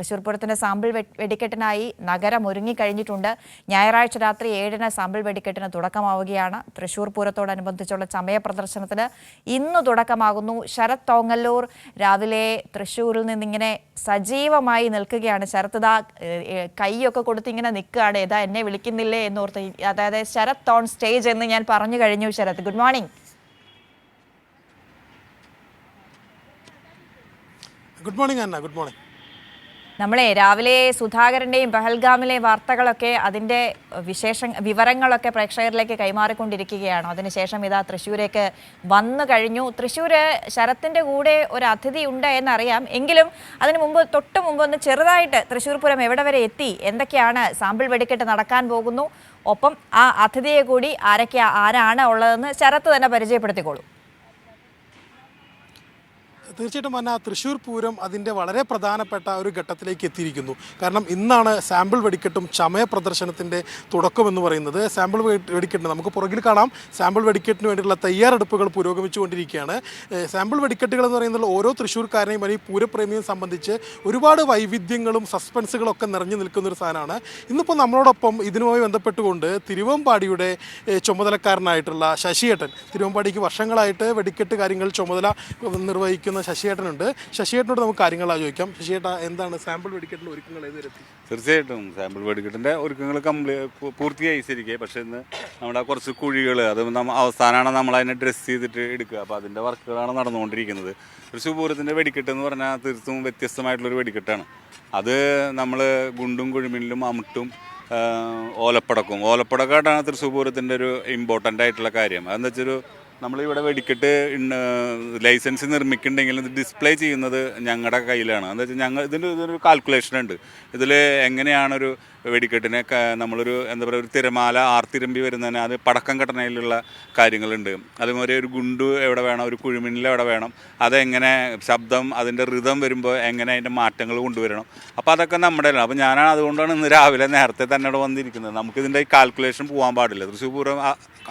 തൃശൂർ പൂരത്തിന്റെ സാമ്പിൾ വെടിക്കെട്ടിനായി നഗരം ഒരുങ്ങിക്കഴിഞ്ഞിട്ടുണ്ട്. ഞായറാഴ്ച രാത്രി 7-ന് സാമ്പിൾ വെടിക്കെട്ടിന് തുടക്കമാവുകയാണ്. തൃശൂർ പൂരത്തോടനുബന്ധിച്ചുള്ള ചമയ പ്രദർശനത്തിന് ഇന്ന് തുടക്കമാകുന്നു. ശരത് തോങ്ങല്ലൂർ രാവിലെ തൃശൂരിൽ നിന്നിങ്ങനെ സജീവമായി നിൽക്കുകയാണ്. ശരത് ഇതാ കൈയൊക്കെ കൊടുത്ത് ഇങ്ങനെ നിൽക്കുകയാണ്. ഏതാ എന്നെ വിളിക്കുന്നില്ലേ എന്നോർത്ത്. അതായത് ശരത് ഓൺ സ്റ്റേജ് എന്ന് ഞാൻ പറഞ്ഞു കഴിഞ്ഞു. Sarath, good morning. Good morning Anna. Good morning. നമ്മളെ രാവിലെ സുധാകരൻ്റെയും പഹൽഗാമിലെ വാർത്തകളൊക്കെ അതിൻ്റെ വിവരങ്ങളൊക്കെ പ്രേക്ഷകരിലേക്ക് കൈമാറിക്കൊണ്ടിരിക്കുകയാണ്. അതിനുശേഷം ഇതാ തൃശ്ശൂരേക്ക് വന്നു കഴിഞ്ഞു. തൃശ്ശൂർ ശരത്തിൻ്റെ കൂടെ ഒരു അതിഥി ഉണ്ട് എന്നറിയാം. എങ്കിലും അതിന് മുമ്പ് തൊട്ട് മുമ്പ് ഒന്ന് ചെറുതായിട്ട് തൃശ്ശൂർ പൂരം എവിടെ വരെ എത്തി, എന്തൊക്കെയാണ് സാമ്പിൾ വെടിക്കെട്ട് നടക്കാൻ പോകുന്നു, ഒപ്പം ആ അതിഥിയെ കൂടി ആരാണ് ഉള്ളതെന്ന് ശരത്ത് തന്നെ പരിചയപ്പെടുത്തിക്കോളൂ. തീർച്ചയായിട്ടും അന്ന, തൃശ്ശൂർ പൂരം അതിൻ്റെ വളരെ പ്രധാനപ്പെട്ട ഒരു ഘട്ടത്തിലേക്ക് എത്തിയിരിക്കുന്നു. കാരണം ഇന്നാണ് സാമ്പിൾ വെടിക്കെട്ടും ചമയ പ്രദർശനത്തിൻ്റെ തുടക്കമെന്ന് പറയുന്നത്. സാമ്പിൾ വെടിക്കെട്ടിന് നമുക്ക് പുറകിൽ കാണാം. സാമ്പിൾ വെടിക്കെട്ടിന് വേണ്ടിയുള്ള തയ്യാറെടുപ്പുകൾ പുരോഗമിച്ചുകൊണ്ടിരിക്കുകയാണ്. സാമ്പിൾ വെടിക്കെട്ടുകൾ എന്ന് പറയുന്നത് ഓരോ തൃശ്ശൂർക്കാരനെയും അല്ലെങ്കിൽ പൂരപ്രേമിയും സംബന്ധിച്ച് ഒരുപാട് വൈവിധ്യങ്ങളും സസ്പെൻസുകളൊക്കെ നിറഞ്ഞു നിൽക്കുന്നൊരു സാധനമാണ്. ഇന്നിപ്പോൾ നമ്മളോടൊപ്പം ഇതിനുമായി ബന്ധപ്പെട്ടുകൊണ്ട് തിരുവമ്പാടിയുടെ ചുമതലക്കാരനായിട്ടുള്ള ശശിയേട്ടൻ, തിരുവമ്പാടിക്ക് വർഷങ്ങളായിട്ട് വെടിക്കെട്ട് കാര്യങ്ങൾ ചുമതല നിർവഹിക്കുന്ന ശശിയേട്ടനുണ്ട്. ശശിയേട്ടനോട് നമുക്ക് കാര്യങ്ങൾ ആലോചിക്കാം. ശശിയേട്ട, എന്താണ് സാമ്പിൾ വെടിക്കെട്ടിൻ്റെ ഒരുക്കങ്ങൾ ഏതുവരെത്തി? തീർച്ചയായിട്ടും സാമ്പിൾ വെടിക്കെട്ടിൻ്റെ ഒരുക്കങ്ങൾ പൂർത്തിയായി ശരിക്കും. പക്ഷേ ഇന്ന് നമ്മുടെ കുറച്ച് കുഴികൾ, അത് അവസാനമാണ് നമ്മളതിനെ ഡ്രസ്സ് ചെയ്തിട്ട് എടുക്കുക. അപ്പോൾ അതിൻ്റെ വർക്കുകളാണ് നടന്നുകൊണ്ടിരിക്കുന്നത്. തൃശ്ശൂർ പൂരത്തിൻ്റെ വെടിക്കെട്ട് എന്ന് പറഞ്ഞാൽ തീർത്തും വ്യത്യസ്തമായിട്ടുള്ളൊരു വെടിക്കെട്ടാണ്. അത് നമ്മൾ ഗുണ്ടും കുഴിമിലും അമുട്ടും ഓലപ്പടക്കമായിട്ടാണ് തൃശ്ശൂർ പൂരത്തിൻ്റെ ഒരു ഇമ്പോർട്ടൻ്റ് ആയിട്ടുള്ള കാര്യം. അതെന്താ വെച്ചൊരു നമ്മളിവിടെ വെടിക്കെട്ട് ലൈസൻസ് നിർമ്മിക്കുന്നുണ്ടെങ്കിൽ ഇത് ഡിസ്പ്ലേ ചെയ്യുന്നത് ഞങ്ങളുടെ കയ്യിലാണ്. എന്താ വെച്ചാൽ ഇതൊരു കാൽക്കുലേഷൻ ഉണ്ട്. ഇതിൽ എങ്ങനെയാണൊരു വെടിക്കെട്ടിനെ നമ്മളൊരു എന്താ പറയുക, ഒരു തിരമാല ആർത്തിരമ്പി വരുന്നതിന് അത് പടക്കം ഘടനയിലുള്ള കാര്യങ്ങളുണ്ട്. അതുപോലെ ഒരു ഗുണ്ടു എവിടെ വേണം, ഒരു കുഴിമിന്നൽ എവിടെ വേണം, അതെങ്ങനെ ശബ്ദം അതിൻ്റെ ഋതം വരുമ്പോൾ എങ്ങനെ അതിൻ്റെ മാറ്റങ്ങൾ കൊണ്ടുവരണം. അപ്പോൾ അതൊക്കെ നമ്മുടെ. അപ്പോൾ ഞാനാണ് അതുകൊണ്ടാണ് ഇന്ന് രാവിലെ നേരത്തെ തന്നെ ഇവിടെ വന്നിരിക്കുന്നത്. നമുക്കിതിൻ്റെ കാൽക്കുലേഷൻ പോകാൻ പാടില്ല. തൃശ്ശൂർ പൂരം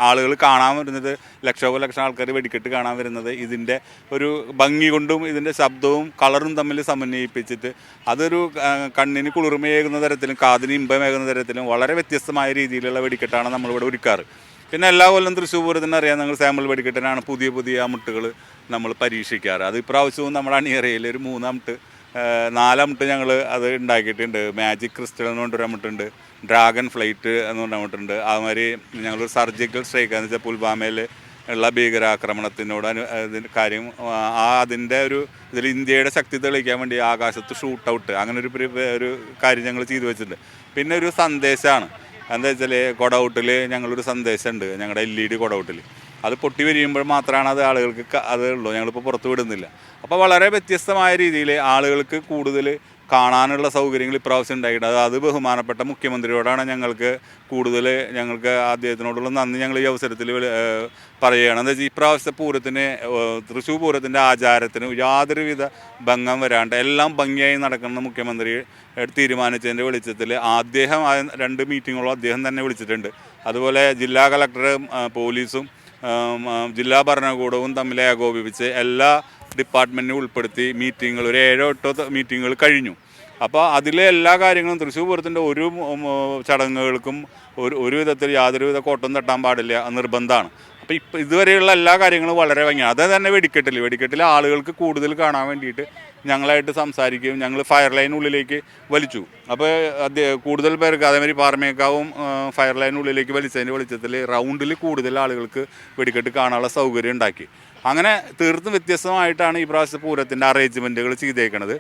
ആളുകൾ കാണാൻ വരുന്നത് ലക്ഷം ആൾക്കാർ വെടിക്കെട്ട് കാണാൻ വരുന്നത് ഇതിൻ്റെ ഒരു ഭംഗി കൊണ്ടും ഇതിൻ്റെ ശബ്ദവും കളറും തമ്മിൽ സമന്വയിപ്പിച്ചിട്ട് അതൊരു കണ്ണിന് കുളിർമയേകുന്ന തരത്തിലും കാതിന് ഇമ്പമേകുന്ന തരത്തിലും വളരെ വ്യത്യസ്തമായ രീതിയിലുള്ള വെടിക്കെട്ടാണ് നമ്മളിവിടെ ഒരുക്കാറ്. പിന്നെ എല്ലാ കൊല്ലം തൃശ്ശൂർ പൂരത്തിന് അറിയാം, ഞങ്ങൾ സാമ്പിൾ വെടിക്കെട്ടിനാണ് പുതിയ അമുട്ടുകൾ നമ്മൾ പരീക്ഷിക്കാറ്. അത് ഇപ്രാവശ്യവും നമ്മുടെ അണിയറയിൽ ഒരു 3 അമുട്ട് 4 അമുട്ട് ഞങ്ങൾ അത് ഉണ്ടാക്കിയിട്ടുണ്ട്. മാജിക് ക്രിസ്റ്റൽ എന്ന് പറഞ്ഞൊരു അമുട്ടുണ്ട്, ഡ്രാഗൺ ഫ്ലൈറ്റ് എന്ന് പറഞ്ഞ അമുട്ടുണ്ട്. അതുമാതിരി ഞങ്ങളൊരു സർജിക്കൽ സ്ട്രൈക്ക് എന്ന് വെച്ചാൽ പുൽവാമയിൽ ഉള്ള ഭീകരാക്രമണത്തിനോട് കാര്യം അതിൻ്റെ ഒരു ഇതിൽ ഇന്ത്യയുടെ ശക്തി തെളിയിക്കാൻ വേണ്ടി ആകാശത്ത് ഷൂട്ട് ഔട്ട് അങ്ങനെ ഒരു കാര്യം ഞങ്ങൾ ചെയ്തു വെച്ചിട്ടുണ്ട്. പിന്നെ ഒരു സന്ദേശമാണ്. എന്താ വെച്ചാൽ കൊടൗട്ടിൽ ഞങ്ങളൊരു സന്ദേശമുണ്ട്, ഞങ്ങളുടെ LED കൊടൗട്ടിൽ. അത് പൊട്ടി വരിയുമ്പോൾ മാത്രമാണ് അത് ആളുകൾക്ക് അത് ഉള്ളൂ, ഞങ്ങളിപ്പോൾ പുറത്ത് വിടുന്നില്ല. അപ്പോൾ വളരെ വ്യത്യസ്തമായ രീതിയിൽ ആളുകൾക്ക് കൂടുതൽ കാണാനുള്ള സൗകര്യങ്ങൾ ഇപ്രാവശ്യം ഉണ്ടായിട്ടുണ്ട്. അത് ബഹുമാനപ്പെട്ട മുഖ്യമന്ത്രിയോടാണ് ഞങ്ങൾക്ക് അദ്ദേഹത്തിനോടുള്ള നന്ദി ഞങ്ങൾ ഈ അവസരത്തിൽ പറയുകയാണ്. എന്താ വെച്ചാൽ ഇപ്രാവശ്യത്തെ പൂരത്തിന്, തൃശ്ശൂർ പൂരത്തിൻ്റെ ആചാരത്തിന് യാതൊരുവിധ ഭംഗം വരാണ്ട് എല്ലാം ഭംഗിയായി നടക്കുന്ന മുഖ്യമന്ത്രി തീരുമാനിച്ചതിൻ്റെ വെളിച്ചത്തിൽ അദ്ദേഹം 2 മീറ്റിങ്ങുകളും അദ്ദേഹം തന്നെ വിളിച്ചിട്ടുണ്ട്. അതുപോലെ ജില്ലാ കളക്ടറും പോലീസും ജില്ലാ ഭരണകൂടവും തമ്മിൽ ഏകോപിപ്പിച്ച് എല്ലാ ഡിപ്പാർട്ട്മെൻറ്റിനും ഉൾപ്പെടുത്തി മീറ്റിങ്ങുകൾ ഒരു 7-8 മീറ്റിങ്ങുകൾ കഴിഞ്ഞു. അപ്പോൾ അതിലെ എല്ലാ കാര്യങ്ങളും തൃശ്ശൂർ പൂരത്തിൻ്റെ ഒരു ചടങ്ങുകൾക്കും ഒരു വിധത്തിൽ യാതൊരുവിധ കോട്ടം തട്ടാൻ പാടില്ല, നിർബന്ധമാണ്. അപ്പോൾ ഇതുവരെയുള്ള എല്ലാ കാര്യങ്ങളും വളരെ ഭംഗിയാണ്. അത് തന്നെ വെടിക്കെട്ടിൽ ആളുകൾക്ക് കൂടുതൽ കാണാൻ വേണ്ടിയിട്ട് ഞങ്ങളായിട്ട് സംസാരിക്കുകയും ഞങ്ങൾ ഫയർ ലൈനുള്ളിലേക്ക് വലിച്ചു. അപ്പോൾ കൂടുതൽ പേർക്ക് അതേമാതിരി പാറമേക്കാവും ഫയർ ലൈനുള്ളിലേക്ക് വലിച്ചതിൻ്റെ വെളിച്ചത്തിൽ റൗണ്ടിൽ കൂടുതൽ ആളുകൾക്ക് വെടിക്കെട്ട് കാണാനുള്ള സൗകര്യം ഉണ്ടാക്കി. അങ്ങനെ തീർത്തും വ്യത്യസ്തമായിട്ടാണ് ഈ പ്രാവശ്യത്തെ പൂരത്തിൻ്റെ അറേഞ്ച്മെൻറ്റുകൾ ചെയ്തേക്കുന്നത്.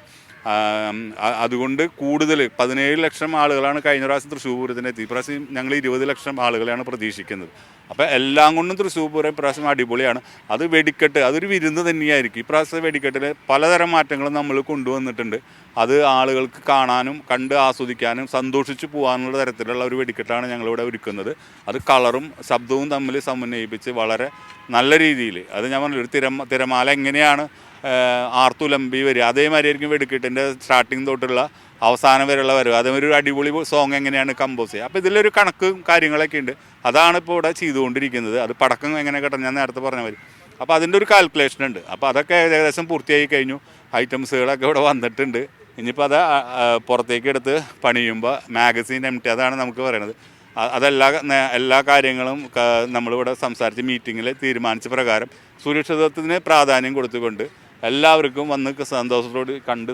അതുകൊണ്ട് കൂടുതൽ 17 ലക്ഷം ആളുകളാണ് കഴിഞ്ഞ പ്രാവശ്യം തൃശ്ശൂർ പൂരത്തിനെത്തി. ഇപ്രാവശ്യം ഞങ്ങൾ 20 ലക്ഷം ആളുകളെയാണ് പ്രതീക്ഷിക്കുന്നത്. അപ്പോൾ എല്ലാം കൊണ്ടും തൃശ്ശൂർ പൂരം ഇപ്രാവശ്യം അടിപൊളിയാണ്. അത് വെടിക്കെട്ട് അതൊരു വിരുന്ന് തന്നെയായിരിക്കും. ഇപ്രാവശ്യത്തെ വെടിക്കെട്ടിൽ പലതരം മാറ്റങ്ങളും നമ്മൾ കൊണ്ടുവന്നിട്ടുണ്ട്. അത് ആളുകൾക്ക് കാണാനും കണ്ട് ആസ്വദിക്കാനും സന്തോഷിച്ച് പോകാനുള്ള തരത്തിലുള്ള ഒരു വെടിക്കെട്ടാണ് ഞങ്ങളിവിടെ ഒരുക്കുന്നത്. അത് കളറും ശബ്ദവും തമ്മിൽ സമന്വയിപ്പിച്ച് വളരെ നല്ല രീതിയിൽ, അത് ഞാൻ പറഞ്ഞ ഒരു തിരമാല എങ്ങനെയാണ് ആർത്തുലമ്പി വരിക, അതേമാതിരി ആയിരിക്കും വെടിക്കെട്ടിൻ്റെ സ്റ്റാർട്ടിങ് തൊട്ടുള്ള അവസാനം വരെയുള്ള വരവ്. അതേമാതിരി ഒരു അടിപൊളി സോങ് എങ്ങനെയാണ് കമ്പോസ് ചെയ്യുക. അപ്പോൾ ഇതിലൊരു കണക്കും കാര്യങ്ങളൊക്കെ ഉണ്ട്. അതാണ് ഇപ്പോൾ ഇവിടെ ചെയ്തുകൊണ്ടിരിക്കുന്നത്. അത് പടക്കം എങ്ങനെ കിട്ടണം, ഞാൻ നേരത്തെ പറഞ്ഞ മാതിരി. അപ്പോൾ അതിൻ്റെ ഒരു കാൽക്കുലേഷൻ ഉണ്ട്. അപ്പോൾ അതൊക്കെ ഏകദേശം പൂർത്തിയായി കഴിഞ്ഞു. ഐറ്റംസുകളൊക്കെ ഇവിടെ വന്നിട്ടുണ്ട്. ഇനിയിപ്പോൾ അത് പുറത്തേക്ക് എടുത്ത് പണിയുമ്പോൾ മാഗസീൻ എംറ്റി, അതാണ് നമുക്ക് പറയുന്നത്. എല്ലാ കാര്യങ്ങളും നമ്മളിവിടെ സംസാരിച്ച് മീറ്റിങ്ങിൽ തീരുമാനിച്ച പ്രകാരം സുരക്ഷിതത്വത്തിന് പ്രാധാന്യം കൊടുത്തുകൊണ്ട് എല്ലാവർക്കും വന്ന് സന്തോഷത്തോട് കണ്ട്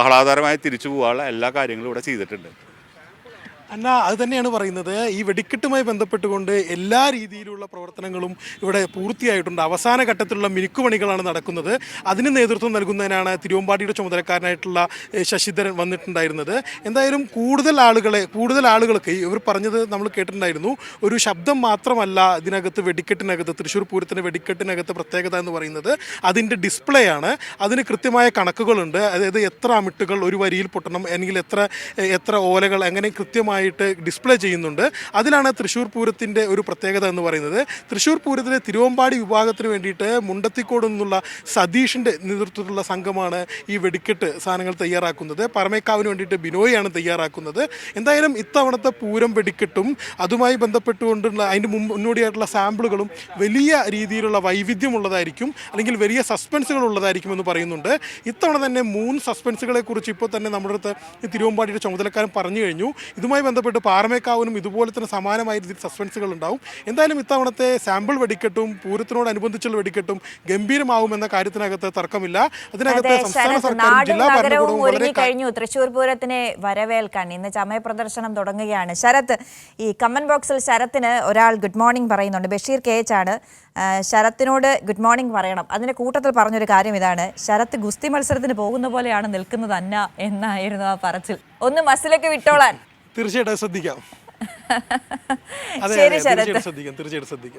ആഹ്ലാദകരമായി തിരിച്ചു പോകാനുള്ള എല്ലാ കാര്യങ്ങളും ഇവിടെ ചെയ്തിട്ടുണ്ട്. അന്ന അത് തന്നെയാണ് പറയുന്നത്. ഈ വെടിക്കെട്ടുമായി ബന്ധപ്പെട്ടുകൊണ്ട് എല്ലാ രീതിയിലുള്ള പ്രവർത്തനങ്ങളും ഇവിടെ പൂർത്തിയായിട്ടുണ്ട്. അവസാന ഘട്ടത്തിലുള്ള മിനുക്കുപണികളാണ് നടക്കുന്നത്. അതിന് നേതൃത്വം നൽകുന്നതിനാണ് തിരുവമ്പാടിയുടെ ചുമതലക്കാരനായിട്ടുള്ള ശശിധരൻ വന്നിട്ടുണ്ടായിരുന്നത്. എന്തായാലും കൂടുതൽ ആളുകൾക്ക് ഇവർ പറഞ്ഞത് നമ്മൾ കേട്ടിട്ടുണ്ടായിരുന്നു. ഒരു ശബ്ദം മാത്രമല്ല ഇതിനകത്ത് വെടിക്കെട്ടിനകത്ത്, തൃശ്ശൂർ പൂരത്തിൻ്റെ വെടിക്കെട്ടിനകത്ത് പ്രത്യേകത എന്ന് പറയുന്നത് അതിൻ്റെ ഡിസ്പ്ലേ ആണ്. അതിന് കൃത്യമായ കണക്കുകളുണ്ട്. അതായത് എത്ര അമിട്ടുകൾ ഒരു വരിയിൽ പൊട്ടണം, അല്ലെങ്കിൽ എത്ര ഓലകൾ, അങ്ങനെ കൃത്യമായി ഡിസ്പ്ലേ ചെയ്യുന്നുണ്ട്. അതിലാണ് തൃശ്ശൂർ പൂരത്തിൻ്റെ ഒരു പ്രത്യേകത എന്ന് പറയുന്നത്. തൃശ്ശൂർ പൂരത്തിലെ തിരുവമ്പാടി വിഭാഗത്തിന് വേണ്ടിയിട്ട് മുണ്ടത്തിക്കോട് നിന്നുള്ള സതീഷിൻ്റെ നേതൃത്വത്തിലുള്ള സംഘമാണ് ഈ വെടിക്കെട്ട് സാധനങ്ങൾ തയ്യാറാക്കുന്നത്. പറമേക്കാവിന് വേണ്ടിയിട്ട് ബിനോയാണ് തയ്യാറാക്കുന്നത്. എന്തായാലും ഇത്തവണത്തെ പൂരം വെടിക്കെട്ടും അതുമായി ബന്ധപ്പെട്ടുകൊണ്ടുള്ള അതിൻ്റെ മുന്നോടിയായിട്ടുള്ള സാമ്പിളുകളും വലിയ രീതിയിലുള്ള വൈവിധ്യമുള്ളതായിരിക്കും, അല്ലെങ്കിൽ വലിയ സസ്പെൻസുകൾ ഉള്ളതായിരിക്കും എന്ന് പറയുന്നുണ്ട്. ഇത്തവണ തന്നെ 3 സസ്പെൻസുകളെ കുറിച്ച് ഇപ്പോൾ തന്നെ നമ്മുടെ അടുത്ത് ഈ തിരുവമ്പാടിയുടെ ചുമതലക്കാരൻ പറഞ്ഞു കഴിഞ്ഞു. ഇതുമായി ബന്ധപ്പെട്ട് പാറമേക്കാവിനും ഇതുപോലെ തന്നെ സമാനമായ രീതിയിൽ സസ്പെൻസുകൾ ഉണ്ടാവും. എന്തായാലും ഇത്തവണത്തെ സാമ്പിൾ വെടിക്കെട്ടും പൂരത്തിനോടനുബന്ധിച്ചുള്ള വെടിക്കെട്ടും ഗംഭീരമാവുമെന്ന കാര്യത്തിനകത്ത് തർക്കമില്ല. അതിനകത്ത് സംസ്ഥാന സർക്കാരും ജില്ലാ ഭരണകൂടവും വളരെ കഴിഞ്ഞു. തൃശ്ശൂർ പൂരത്തിനെ വരവേൽക്കാൻ ഇന്ന് ചമയ പ്രദർശനം തുടങ്ങുകയാണ്. ശരത്ത്, ഈ കമന്റ് ബോക്സിൽ ശരത്തിന് ഒരാൾ ഗുഡ് മോർണിംഗ് പറയുന്നുണ്ട്. ബഷീർ KH ആണ്. ശരത്തിനോട് ഗുഡ് മോർണിംഗ് പറയണം. അതിന്റെ കൂട്ടത്തിൽ പറഞ്ഞൊരു കാര്യം ഇതാണ്: ശരത്ത് ഗുസ്തി മത്സരത്തിന് പോകുന്ന പോലെയാണ് നിൽക്കുന്നത് അന്ന എന്നായിരുന്നു ആ പറച്ചിൽ. ഒന്ന് മസിലൊക്കെ വിട്ടോളാൻ. തീർച്ചയായിട്ടും ശ്രദ്ധിക്കാം. ശരി ശരത്ത്. തീർച്ചയായിട്ടും ശ്രദ്ധിക്കാം.